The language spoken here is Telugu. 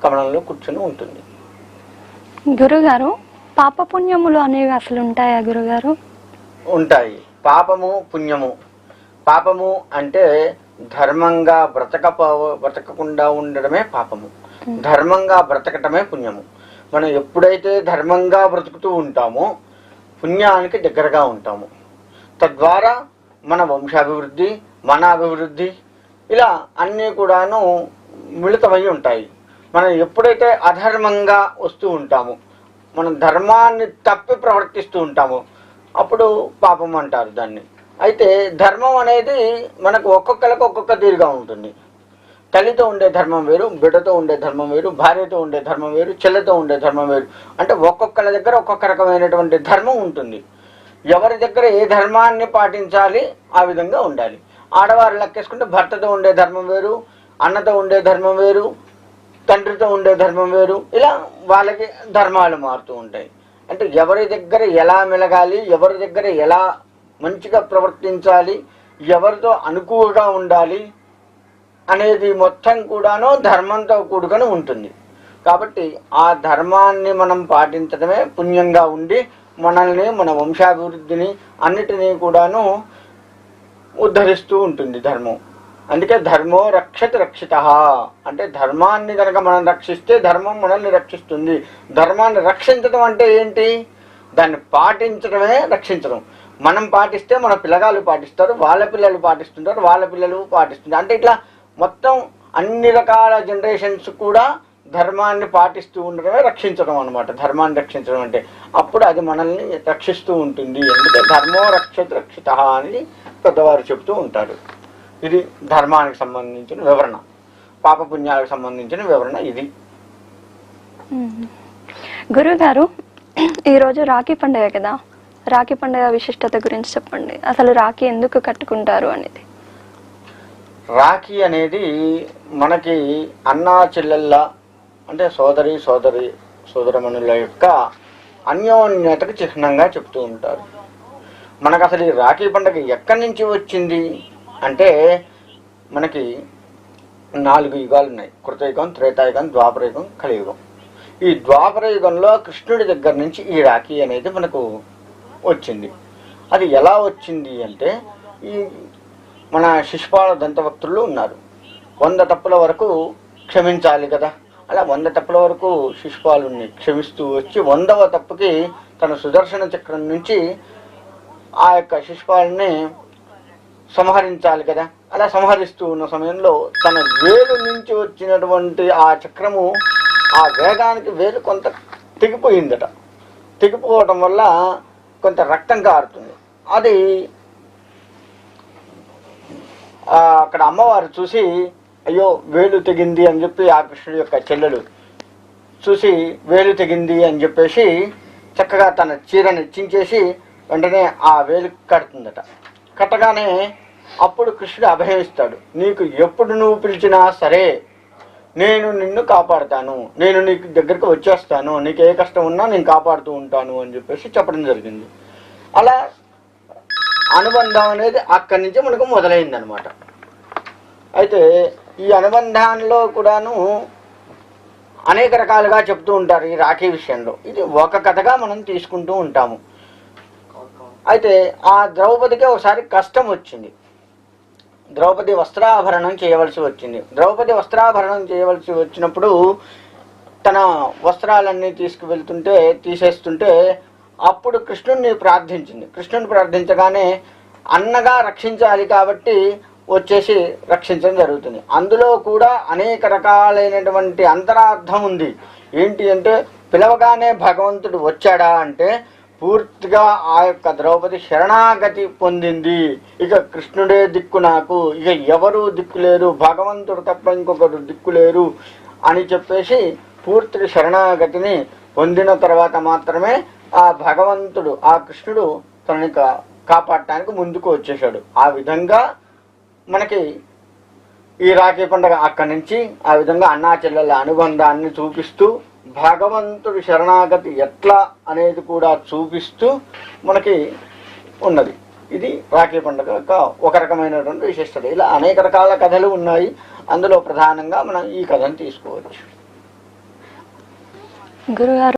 కమలంలో కూర్చొని ఉంటుంది. గురుగారు, పాపపుణ్యములు అనేవి అసలు ఉంటాయా గురుగారు? ఉంటాయి. పాపము పుణ్యము. పాపము అంటే ధర్మంగా బ్రతకకుండా ఉండడమే పాపము, ధర్మంగా బ్రతకటమే పుణ్యము. మనం ఎప్పుడైతే ధర్మంగా బ్రతుకుతూ ఉంటామో పుణ్యానికి దగ్గరగా ఉంటాము. తద్వారా మన వంశాభివృద్ధి, మన అభివృద్ధి ఇలా అన్నీ కూడాను మిళితమై ఉంటాయి. మనం ఎప్పుడైతే అధర్మంగా వస్తూ ఉంటామో, మనం ధర్మాన్ని తప్పి ప్రవర్తిస్తూ ఉంటామో అప్పుడు పాపం అంటారు దాన్ని. అయితే ధర్మం అనేది మనకు ఒక్కొక్కరికి ఒక్కొక్క తీరుగా ఉంటుంది. తల్లితో ఉండే ధర్మం వేరు, బిడ్డతో ఉండే ధర్మం వేరు, భార్యతో ఉండే ధర్మం వేరు, చెల్లెతో ఉండే ధర్మం వేరు. అంటే ఒక్కొక్కరి దగ్గర ఒక్కొక్క రకమైనటువంటి ధర్మం ఉంటుంది. ఎవరి దగ్గర ఏ ధర్మాన్ని పాటించాలి ఆ విధంగా ఉండాలి. ఆడవారు లెక్కేసుకుంటే భర్తతో ఉండే ధర్మం వేరు, అన్నతో ఉండే ధర్మం వేరు, తండ్రితో ఉండే ధర్మం వేరు. ఇలా వాళ్ళకి ధర్మాలు మారుతూ ఉంటాయి. అంటే ఎవరి దగ్గర ఎలా మెలగాలి, ఎవరి దగ్గర ఎలా మంచిగా ప్రవర్తించాలి, ఎవరితో అనుకువగా ఉండాలి అనేది మొత్తం కూడాను ధర్మంతో కూడుకొని ఉంటుంది. కాబట్టి ఆ ధర్మాన్ని మనం పాటించడమే పుణ్యంగా ఉండి మనల్ని, మన వంశాభివృద్ధిని అన్నిటినీ కూడాను ఉద్ధరిస్తూ ఉంటుంది ధర్మం. అందుకే ధర్మో రక్షతి రక్షిత అంటే ధర్మాన్ని కనుక మనం రక్షిస్తే ధర్మం మనల్ని రక్షిస్తుంది. ధర్మాన్ని రక్షించడం అంటే ఏంటి? దాన్ని పాటించడమే రక్షించడం. మనం పాటిస్తే మన పిల్లగాళ్ళు పాటిస్తారు, వాళ్ళ పిల్లలు పాటిస్తుంటారు, వాళ్ళ పిల్లలు పాటిస్తుంటారు. అంటే ఇట్లా మొత్తం అన్ని రకాల జనరేషన్స్ కూడా ధర్మాన్ని పాటిస్తూ ఉండడమే రక్షించడం అనమాట. ధర్మాన్ని రక్షించడం అంటే అప్పుడు అది మనల్ని రక్షిస్తూ ఉంటుంది. అందుకే ధర్మో రక్షతి రక్షిత అని పెద్దవారు చెబుతూ ఉంటారు. ఇది ధర్మానికి సంబంధించిన వివరణ. పాపపుణ్యాలకు సంబంధించిన వివరణ ఇది. గురుగారు, ఈరోజు రాఖీ పండుగ కదా, రాఖీ పండుగ విశిష్టత గురించి చెప్పండి. అసలు రాఖీ ఎందుకు కట్టుకుంటారు అనేది. రాఖీ అనేది మనకి అన్నా చెల్లెళ్ళ అంటే సోదరమణుల యొక్క అన్యోన్యతకు చిహ్నంగా చెప్తూ ఉంటారు. మనకు అసలు ఈ రాఖీ పండుగ ఎక్కడి నుంచి వచ్చింది అంటే మనకి 4 యుగాలు ఉన్నాయి. కృతయుగం, త్రేతాయుగం, ద్వాపరయుగం, కలియుగం. ఈ ద్వాపర యుగంలో కృష్ణుడి దగ్గర నుంచి ఈ రాఖీ అనేది మనకు వచ్చింది. అది ఎలా వచ్చింది అంటే ఈ మన శిశుపాల దంతభక్తులు ఉన్నారు. 100 తప్పుల వరకు క్షమించాలి కదా. అలా 100 తప్పుల వరకు శిశుపాలుని క్షమిస్తూ వచ్చి 100వ తప్పుకి తన సుదర్శన చక్రం నుంచి ఆ యొక్క శిశుపాలని సంహరించాలి కదా. అలా సంహరిస్తూ ఉన్న సమయంలో తన వేలు నుంచి వచ్చినటువంటి ఆ చక్రము ఆ వేగానికి వేలు కొంత తెగిపోయిందట. తెగిపోవటం వల్ల కొంత రక్తం కారుతుంది. అది అక్కడ అమ్మవారు చూసి అయ్యో వేలు తెగింది అని చెప్పి ఆ కృష్ణుడి యొక్క చెల్లెలు చూసి వేలు తెగింది అని చెప్పేసి చక్కగా తన చీరని చించేసి వెంటనే ఆ వేలు కడుతుందట. కట్టగానే అప్పుడు కృష్ణుడు అభయం ఇస్తాడు. నీకు ఎప్పుడు నువ్వు పిలిచినా సరే నేను నిన్ను కాపాడుతాను, నేను నీకు దగ్గరికి వచ్చేస్తాను, నీకు ఏ కష్టం ఉన్నా నేను కాపాడుతూ ఉంటాను అని చెప్పేసి చెప్పడం జరిగింది. అలా అనుబంధం అనేది అక్కడి నుంచి మనకు మొదలైందనమాట. అయితే ఈ అనుబంధాల్లో కూడాను అనేక రకాలుగా చెప్తూ ఉంటారు ఈ రాఖీ విషయంలో. ఇది ఒక కథగా మనం తీసుకుంటూ ఉంటాము. అయితే ఆ ద్రౌపదికి ఒకసారి కష్టం వచ్చింది. ద్రౌపది వస్త్రాభరణం చేయవలసి వచ్చింది. ద్రౌపది వస్త్రాభరణం చేయవలసి వచ్చినప్పుడు తన వస్త్రాలన్నీ తీసేస్తుంటే అప్పుడు కృష్ణుడిని ప్రార్థించింది. కృష్ణుడిని ప్రార్థించగానే అన్నగా రక్షించాలి కాబట్టి వచ్చేసి రక్షించడం జరుగుతుంది. అందులో కూడా అనేక రకాలైనటువంటి అంతరార్థం ఉంది. ఏంటి అంటే పిలవగానే భగవంతుడు వచ్చాడా అంటే పూర్తిగా ఆ యొక్క ద్రౌపది శరణాగతి పొందింది. ఇక కృష్ణుడే దిక్కు నాకు, ఇక ఎవరు దిక్కులేరు, భగవంతుడు తప్ప ఇంకొకరు దిక్కులేరు అని చెప్పేసి పూర్తిగా శరణాగతిని పొందిన తర్వాత మాత్రమే ఆ భగవంతుడు, ఆ కృష్ణుడు తనని కాపాడటానికి ముందుకు వచ్చేసాడు. ఆ విధంగా మనకి ఈ రాఖీ పండుగ అక్కడి నుంచి ఆ విధంగా అన్నా చెల్లెళ్ళ అనుబంధాన్ని చూపిస్తూ భగవంతుడు శరణాగతి ఎట్లా అనేది కూడా చూపిస్తూ మనకి ఉన్నది. ఇది రాఖీ పండుగ ఒక రకమైనటువంటి విశిష్టత. ఇలా అనేక రకాల కథలు ఉన్నాయి. అందులో ప్రధానంగా మనం ఈ కథను తీసుకోవచ్చు. గురుగారు